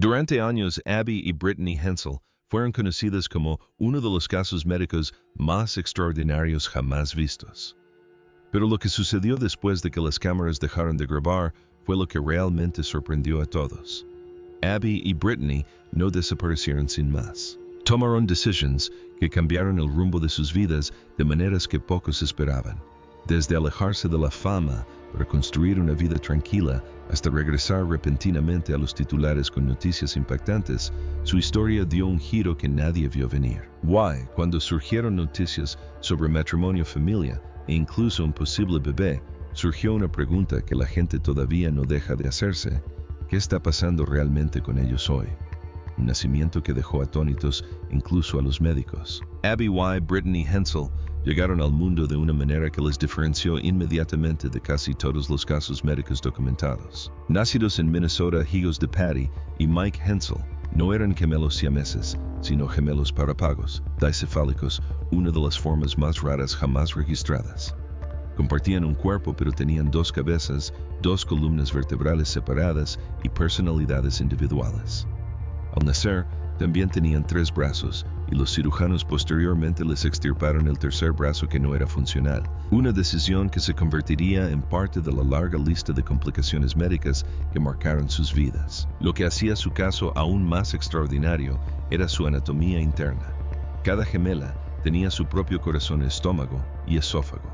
Durante años, Abby y Brittany Hensel fueron conocidas como uno de los casos médicos más extraordinarios jamás vistos. Pero lo que sucedió después de que las cámaras dejaron de grabar fue lo que realmente sorprendió a todos. Abby y Brittany no desaparecieron sin más. Tomaron decisiones que cambiaron el rumbo de sus vidas de maneras que pocos esperaban. Desde alejarse de la fama para construir una vida tranquila hasta regresar repentinamente a los titulares con noticias impactantes, su historia dio un giro que nadie vio venir. Cuando surgieron noticias sobre matrimonio, familia e incluso un posible bebé, surgió una pregunta que la gente todavía no deja de hacerse: ¿qué está pasando realmente con ellos hoy? Un nacimiento que dejó atónitos incluso a los médicos. Abby y Brittany Hensel llegaron al mundo de una manera que les diferenció inmediatamente de casi todos los casos médicos documentados. Nacidos en Minnesota, hijos de Patty y Mike Hensel, no eran gemelos siameses, sino gemelos parapagos, dicefálicos, una de las formas más raras jamás registradas. Compartían un cuerpo, pero tenían dos cabezas, dos columnas vertebrales separadas y personalidades individuales. Al nacer, también tenían 3 brazos, y los cirujanos posteriormente les extirparon el tercer brazo que no era funcional. Una decisión que se convertiría en parte de la larga lista de complicaciones médicas que marcaron sus vidas. Lo que hacía su caso aún más extraordinario era su anatomía interna. Cada gemela tenía su propio corazón, estómago y esófago.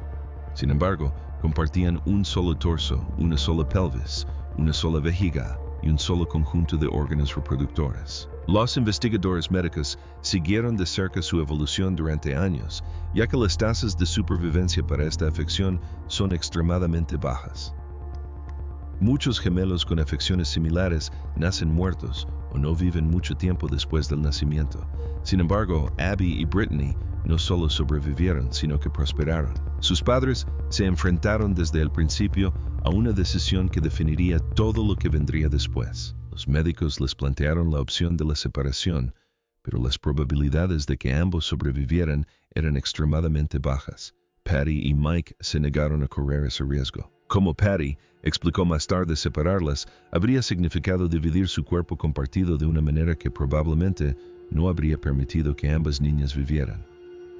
Sin embargo, compartían un solo torso, una sola pelvis, una sola vejiga y un solo conjunto de órganos reproductores. Los investigadores médicos siguieron de cerca su evolución durante años, ya que las tasas de supervivencia para esta afección son extremadamente bajas. Muchos gemelos con afecciones similares nacen muertos o no viven mucho tiempo después del nacimiento. Sin embargo, Abby y Brittany no solo sobrevivieron, sino que prosperaron. Sus padres se enfrentaron desde el principio a una decisión que definiría todo lo que vendría después. Los médicos les plantearon la opción de la separación, pero las probabilidades de que ambos sobrevivieran eran extremadamente bajas. Patty y Mike se negaron a correr ese riesgo. Como Patty explicó más tarde, separarlas habría significado dividir su cuerpo compartido de una manera que probablemente no habría permitido que ambas niñas vivieran.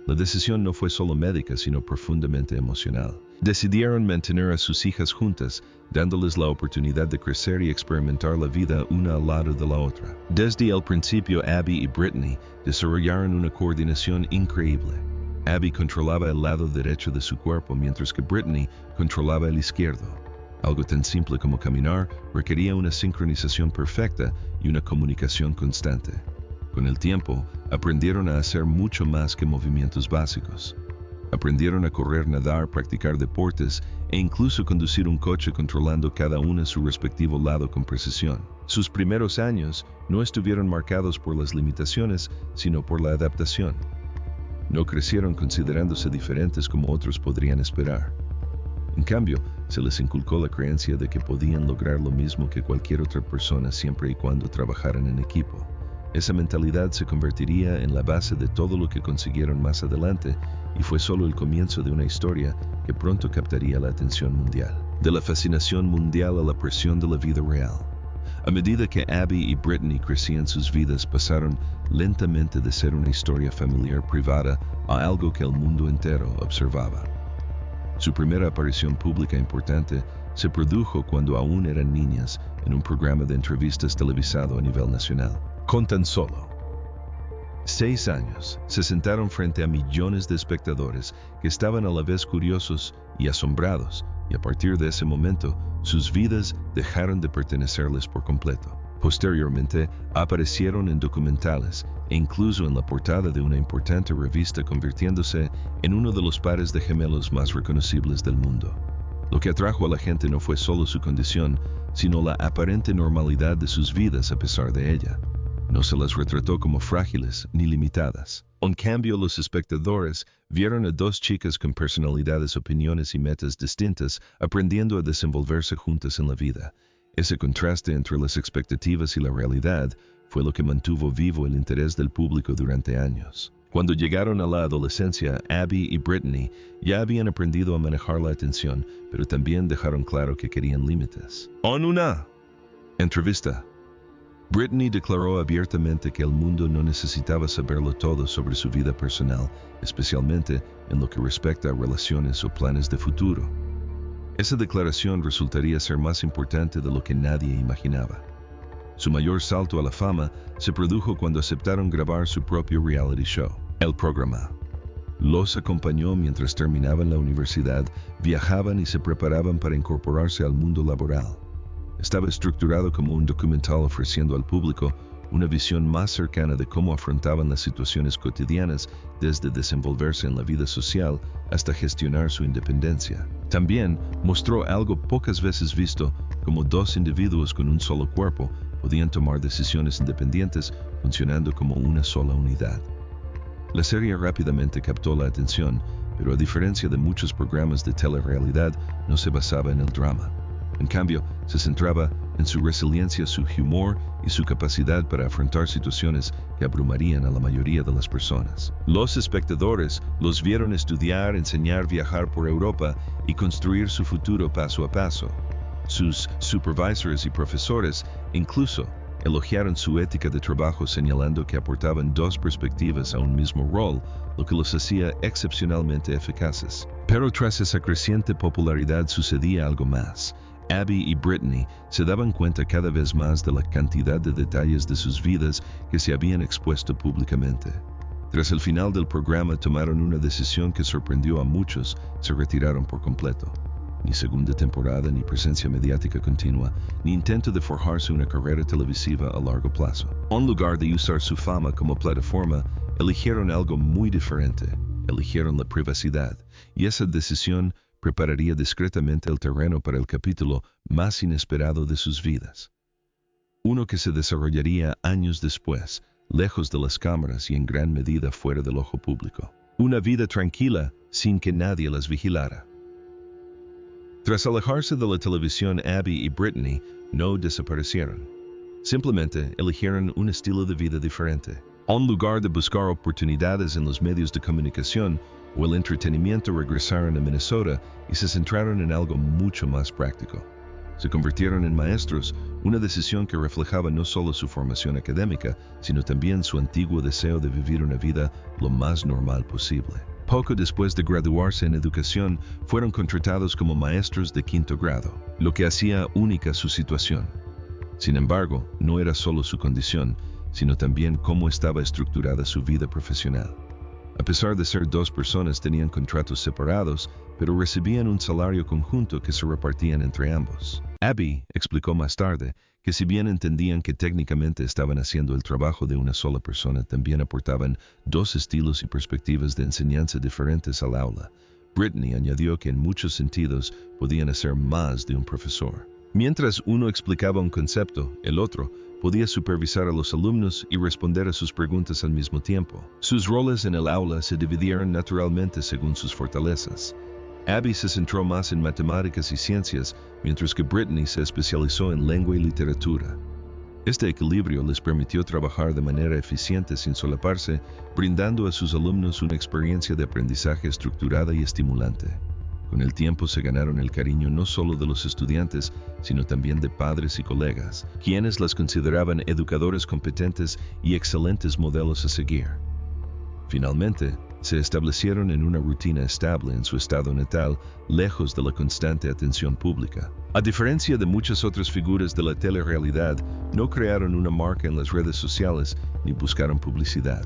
La decisión no fue solo médica, sino profundamente emocional. Decidieron mantener a sus hijas juntas, dándoles la oportunidad de crecer y experimentar la vida una al lado de la otra. Desde el principio, Abby y Brittany desarrollaron una coordinación increíble. Abby controlaba el lado derecho de su cuerpo, mientras que Brittany controlaba el izquierdo. Algo tan simple como caminar requería una sincronización perfecta y una comunicación constante. Con el tiempo, aprendieron a hacer mucho más que movimientos básicos. Aprendieron a correr, nadar, practicar deportes e incluso conducir un coche, controlando cada una su respectivo lado con precisión. Sus primeros años no estuvieron marcados por las limitaciones, sino por la adaptación. No crecieron considerándose diferentes como otros podrían esperar. En cambio, se les inculcó la creencia de que podían lograr lo mismo que cualquier otra persona siempre y cuando trabajaran en equipo. Esa mentalidad se convertiría en la base de todo lo que consiguieron más adelante, y fue solo el comienzo de una historia que pronto captaría la atención mundial. De la fascinación mundial a la presión de la vida real. A medida que Abby y Brittany crecían, sus vidas pasaron lentamente de ser una historia familiar privada a algo que el mundo entero observaba. Su primera aparición pública importante se produjo cuando aún eran niñas, en un programa de entrevistas televisado a nivel nacional. Con tan solo 6 años, se sentaron frente a millones de espectadores que estaban a la vez curiosos y asombrados, y a partir de ese momento, sus vidas dejaron de pertenecerles por completo. Posteriormente, aparecieron en documentales e incluso en la portada de una importante revista, convirtiéndose en uno de los pares de gemelos más reconocibles del mundo. Lo que atrajo a la gente no fue solo su condición, sino la aparente normalidad de sus vidas a pesar de ella. No se las retrató como frágiles ni limitadas. En cambio, los espectadores vieron a 2 chicas con personalidades, opiniones y metas distintas, aprendiendo a desenvolverse juntas en la vida. Ese contraste entre las expectativas y la realidad fue lo que mantuvo vivo el interés del público durante años. Cuando llegaron a la adolescencia, Abby y Brittany ya habían aprendido a manejar la atención, pero también dejaron claro que querían límites. En una entrevista, Brittany declaró abiertamente que el mundo no necesitaba saberlo todo sobre su vida personal, especialmente en lo que respecta a relaciones o planes de futuro. Esa declaración resultaría ser más importante de lo que nadie imaginaba. Su mayor salto a la fama se produjo cuando aceptaron grabar su propio reality show. El programa los acompañó mientras terminaban la universidad, viajaban y se preparaban para incorporarse al mundo laboral. Estaba estructurado como un documental ofreciendo al público una visión más cercana de cómo afrontaban las situaciones cotidianas, desde desenvolverse en la vida social hasta gestionar su independencia. También mostró algo pocas veces visto, como dos individuos con un solo cuerpo podían tomar decisiones independientes funcionando como una sola unidad. La serie rápidamente captó la atención, pero a diferencia de muchos programas de telerrealidad, no se basaba en el drama. En cambio, se centraba en su resiliencia, su humor y su capacidad para afrontar situaciones que abrumarían a la mayoría de las personas. Los espectadores los vieron estudiar, enseñar, viajar por Europa y construir su futuro paso a paso. Sus supervisors y profesores incluso elogiaron su ética de trabajo, señalando que aportaban dos perspectivas a un mismo rol, lo que los hacía excepcionalmente eficaces. Pero tras esa creciente popularidad sucedía algo más. Abby y Brittany se daban cuenta cada vez más de la cantidad de detalles de sus vidas que se habían expuesto públicamente. Tras el final del programa tomaron una decisión que sorprendió a muchos: se retiraron por completo. Ni segunda temporada, ni presencia mediática continua, ni intento de forjarse una carrera televisiva a largo plazo. En lugar de usar su fama como plataforma, eligieron algo muy diferente. Eligieron la privacidad, y esa decisión prepararía discretamente el terreno para el capítulo más inesperado de sus vidas. Uno que se desarrollaría años después, lejos de las cámaras y en gran medida fuera del ojo público. Una vida tranquila, sin que nadie las vigilara. Tras alejarse de la televisión, Abby y Brittany no desaparecieron. Simplemente eligieron un estilo de vida diferente. En lugar de buscar oportunidades en los medios de comunicación o el entretenimiento, regresaron a Minnesota y se centraron en algo mucho más práctico. Se convirtieron en maestros, una decisión que reflejaba no solo su formación académica, sino también su antiguo deseo de vivir una vida lo más normal posible. Poco después de graduarse en educación, fueron contratados como maestros de quinto grado, lo que hacía única su situación. Sin embargo, no era solo su condición, sino también cómo estaba estructurada su vida profesional. A pesar de ser dos personas, tenían contratos separados, pero recibían un salario conjunto que se repartían entre ambos. Abby explicó más tarde que si bien entendían que técnicamente estaban haciendo el trabajo de una sola persona, también aportaban dos estilos y perspectivas de enseñanza diferentes al aula. Brittany añadió que en muchos sentidos podían hacer más de un profesor. Mientras uno explicaba un concepto, el otro podía supervisar a los alumnos y responder a sus preguntas al mismo tiempo. Sus roles en el aula se dividieron naturalmente según sus fortalezas. Abby se centró más en matemáticas y ciencias, mientras que Brittany se especializó en lengua y literatura. Este equilibrio les permitió trabajar de manera eficiente sin solaparse, brindando a sus alumnos una experiencia de aprendizaje estructurada y estimulante. Con el tiempo se ganaron el cariño no solo de los estudiantes, sino también de padres y colegas, quienes las consideraban educadores competentes y excelentes modelos a seguir. Finalmente, se establecieron en una rutina estable en su estado natal, lejos de la constante atención pública. A diferencia de muchas otras figuras de la telerrealidad, no crearon una marca en las redes sociales ni buscaron publicidad.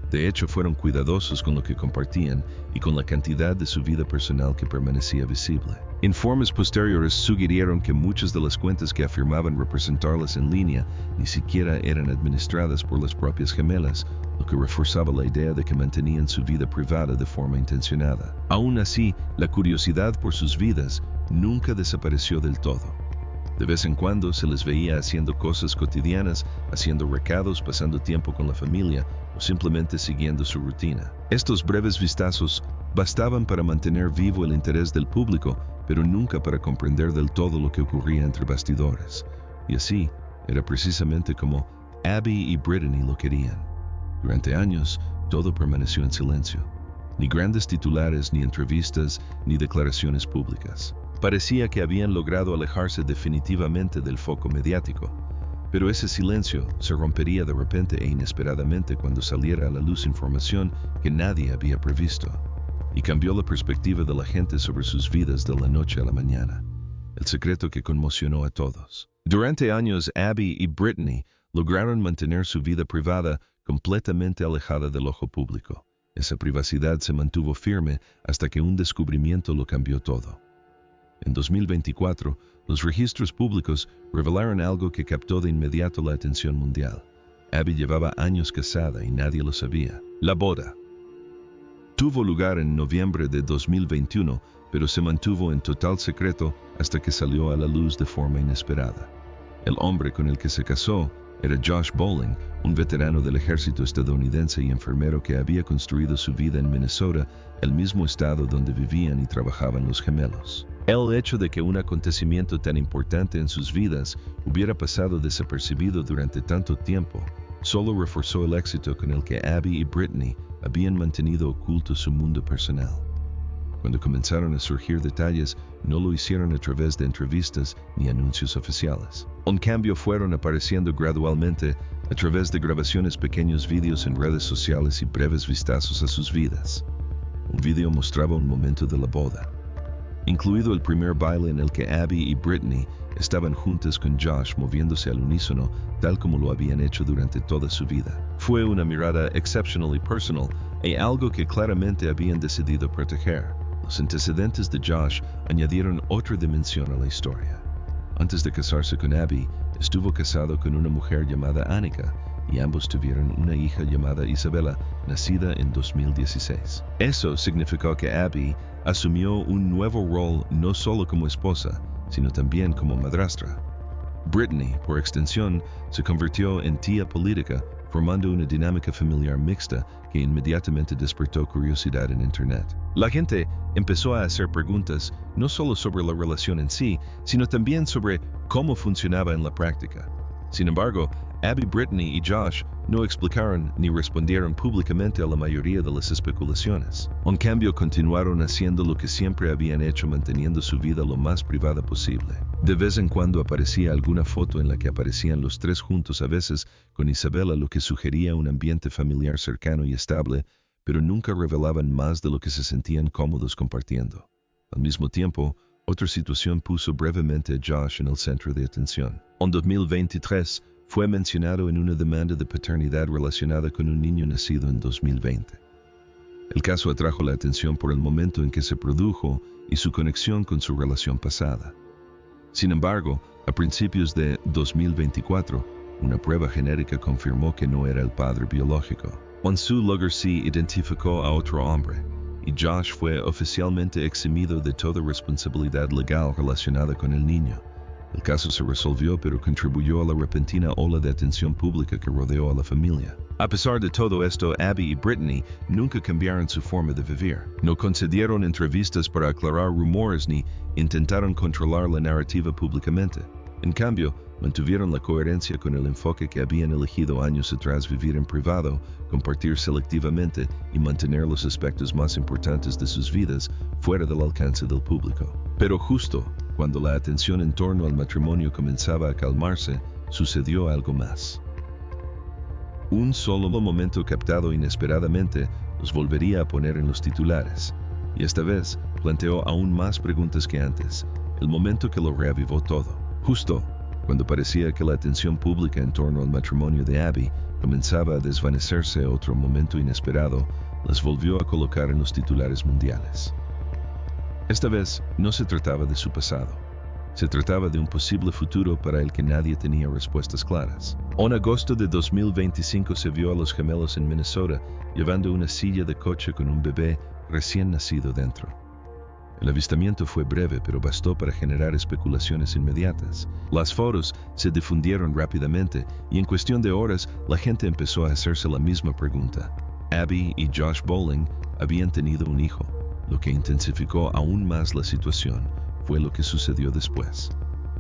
De hecho, fueron cuidadosos con lo que compartían y con la cantidad de su vida personal que permanecía visible. Informes posteriores sugirieron que muchas de las cuentas que afirmaban representarlas en línea ni siquiera eran administradas por las propias gemelas, lo que reforzaba la idea de que mantenían su vida privada de forma intencionada. Aún así, la curiosidad por sus vidas nunca desapareció del todo. De vez en cuando se les veía haciendo cosas cotidianas, haciendo recados, pasando tiempo con la familia o simplemente siguiendo su rutina. Estos breves vistazos bastaban para mantener vivo el interés del público, pero nunca para comprender del todo lo que ocurría entre bastidores. Y así, era precisamente como Abby y Brittany lo querían. Durante años, todo permaneció en silencio. Ni grandes titulares, ni entrevistas, ni declaraciones públicas. Parecía que habían logrado alejarse definitivamente del foco mediático. Pero ese silencio se rompería de repente e inesperadamente cuando saliera a la luz información que nadie había previsto, y cambió la perspectiva de la gente sobre sus vidas de la noche a la mañana. El secreto que conmocionó a todos. Durante años, Abby y Brittany lograron mantener su vida privada completamente alejada del ojo público. Esa privacidad se mantuvo firme hasta que un descubrimiento lo cambió todo. En 2024, los registros públicos revelaron algo que captó de inmediato la atención mundial. Abby llevaba años casada y nadie lo sabía. La boda tuvo lugar en noviembre de 2021, pero se mantuvo en total secreto hasta que salió a la luz de forma inesperada. El hombre con el que se casó era Josh Bowling, un veterano del ejército estadounidense y enfermero que había construido su vida en Minnesota, el mismo estado donde vivían y trabajaban los gemelos. El hecho de que un acontecimiento tan importante en sus vidas hubiera pasado desapercibido durante tanto tiempo solo reforzó el éxito con el que Abby y Brittany habían mantenido oculto su mundo personal. Cuando comenzaron a surgir detalles, no lo hicieron a través de entrevistas ni anuncios oficiales. En cambio, fueron apareciendo gradualmente a través de grabaciones, pequeños vídeos en redes sociales y breves vistazos a sus vidas. Un vídeo mostraba un momento de la boda, incluido el primer baile en el que Abby y Brittany estaban juntas con Josh moviéndose al unísono tal como lo habían hecho durante toda su vida. Fue una mirada excepcional y personal y algo que claramente habían decidido proteger. Los antecedentes de Josh añadieron otra dimensión a la historia. Antes de casarse con Abby, estuvo casado con una mujer llamada Annika y ambos tuvieron una hija llamada Isabella, nacida en 2016. Eso significó que Abby asumió un nuevo rol no solo como esposa, sino también como madrastra. Brittany, por extensión, se convirtió en tía política, formando una dinámica familiar mixta que inmediatamente despertó curiosidad en Internet. La gente empezó a hacer preguntas no solo sobre la relación en sí, sino también sobre cómo funcionaba en la práctica. Sin embargo, Abby, Brittany y Josh no explicaron ni respondieron públicamente a la mayoría de las especulaciones. En cambio, continuaron haciendo lo que siempre habían hecho, manteniendo su vida lo más privada posible. De vez en cuando aparecía alguna foto en la que aparecían los tres juntos, a veces con Isabella, lo que sugería un ambiente familiar cercano y estable, pero nunca revelaban más de lo que se sentían cómodos compartiendo. Al mismo tiempo, otra situación puso brevemente a Josh en el centro de atención. En 2023, fue mencionado en una demanda de paternidad relacionada con un niño nacido en 2020. El caso atrajo la atención por el momento en que se produjo y su conexión con su relación pasada. Sin embargo, a principios de 2024, una prueba genética confirmó que no era el padre biológico. Wansu Logersi identificó a otro hombre, y Josh fue oficialmente eximido de toda responsabilidad legal relacionada con el niño. El caso se resolvió, pero contribuyó a la repentina ola de atención pública que rodeó a la familia. A pesar de todo esto, Abby y Brittany nunca cambiaron su forma de vivir. No concedieron entrevistas para aclarar rumores ni intentaron controlar la narrativa públicamente. En cambio, mantuvieron la coherencia con el enfoque que habían elegido años atrás: vivir en privado, compartir selectivamente y mantener los aspectos más importantes de sus vidas fuera del alcance del público. Pero justo cuando la atención en torno al matrimonio comenzaba a calmarse, sucedió algo más. Un solo momento captado inesperadamente los volvería a poner en los titulares, y esta vez planteó aún más preguntas que antes, el momento que lo reavivó todo. Justo cuando parecía que la atención pública en torno al matrimonio de Abby comenzaba a desvanecerse, otro momento inesperado las volvió a colocar en los titulares mundiales. Esta vez no se trataba de su pasado, se trataba de un posible futuro para el que nadie tenía respuestas claras. En agosto de 2025 se vio a los gemelos en Minnesota llevando una silla de coche con un bebé recién nacido dentro. El avistamiento fue breve, pero bastó para generar especulaciones inmediatas. Las fotos se difundieron rápidamente y en cuestión de horas la gente empezó a hacerse la misma pregunta. Abby y Josh Bowling habían tenido un hijo. Lo que intensificó aún más la situación fue lo que sucedió después.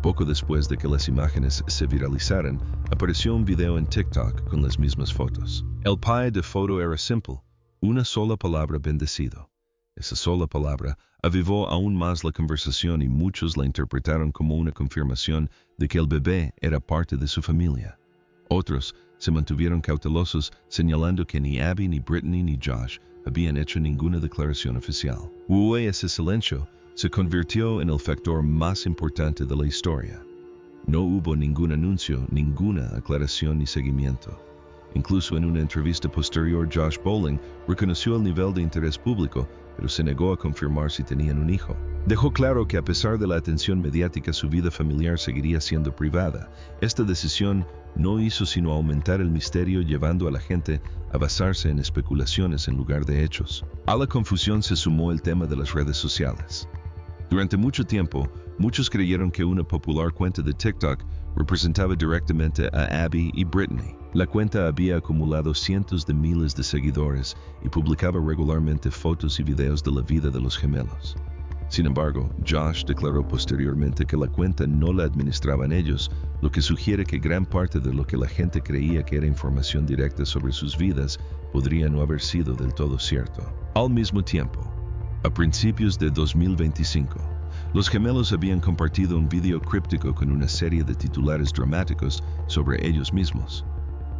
Poco después de que las imágenes se viralizaran, apareció un video en TikTok con las mismas fotos. El pie de foto era simple, una sola palabra: bendecido. Esa sola palabra avivó aún más la conversación y muchos la interpretaron como una confirmación de que el bebé era parte de su familia. Otros se mantuvieron cautelosos, señalando que ni Abby, ni Brittany, ni Josh habían hecho ninguna declaración oficial. Ese silencio se convirtió en el factor más importante de la historia. No hubo ningún anuncio, ninguna aclaración ni seguimiento. Incluso en una entrevista posterior, Josh Bowling reconoció el nivel de interés público, pero se negó a confirmar si tenían un hijo. Dejó claro que a pesar de la atención mediática, su vida familiar seguiría siendo privada. Esta decisión no hizo sino aumentar el misterio, llevando a la gente a basarse en especulaciones en lugar de hechos. A la confusión se sumó el tema de las redes sociales. Durante mucho tiempo, muchos creyeron que una popular cuenta de TikTok representaba directamente a Abby y Brittany. La cuenta había acumulado cientos de miles de seguidores y publicaba regularmente fotos y videos de la vida de los gemelos. Sin embargo, Josh declaró posteriormente que la cuenta no la administraban ellos, lo que sugiere que gran parte de lo que la gente creía que era información directa sobre sus vidas podría no haber sido del todo cierto. Al mismo tiempo, a principios de 2025, los gemelos habían compartido un video críptico con una serie de titulares dramáticos sobre ellos mismos.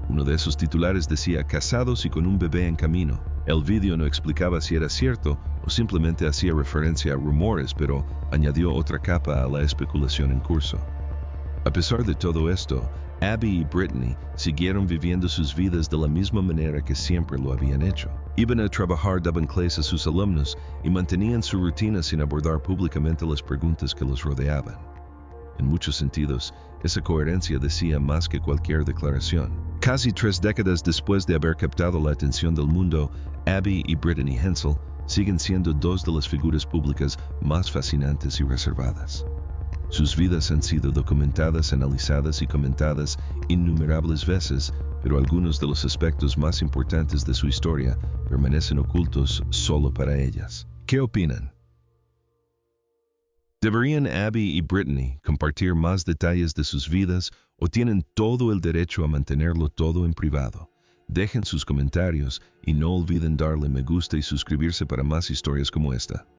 Uno de esos titulares decía "casados y con un bebé en camino". El video no explicaba si era cierto o simplemente hacía referencia a rumores, pero añadió otra capa a la especulación en curso. A pesar de todo esto, Abby y Brittany siguieron viviendo sus vidas de la misma manera que siempre lo habían hecho. Iban a trabajar, daban clases a sus alumnos y mantenían su rutina sin abordar públicamente las preguntas que los rodeaban. En muchos sentidos, esa coherencia decía más que cualquier declaración. Casi 3 décadas después de haber captado la atención del mundo, Abby y Brittany Hensel siguen siendo dos de las figuras públicas más fascinantes y reservadas. Sus vidas han sido documentadas, analizadas y comentadas innumerables veces, pero algunos de los aspectos más importantes de su historia permanecen ocultos solo para ellas. ¿Qué opinan? ¿Deberían Abby y Brittany compartir más detalles de sus vidas o tienen todo el derecho a mantenerlo todo en privado? Dejen sus comentarios y no olviden darle me gusta y suscribirse para más historias como esta.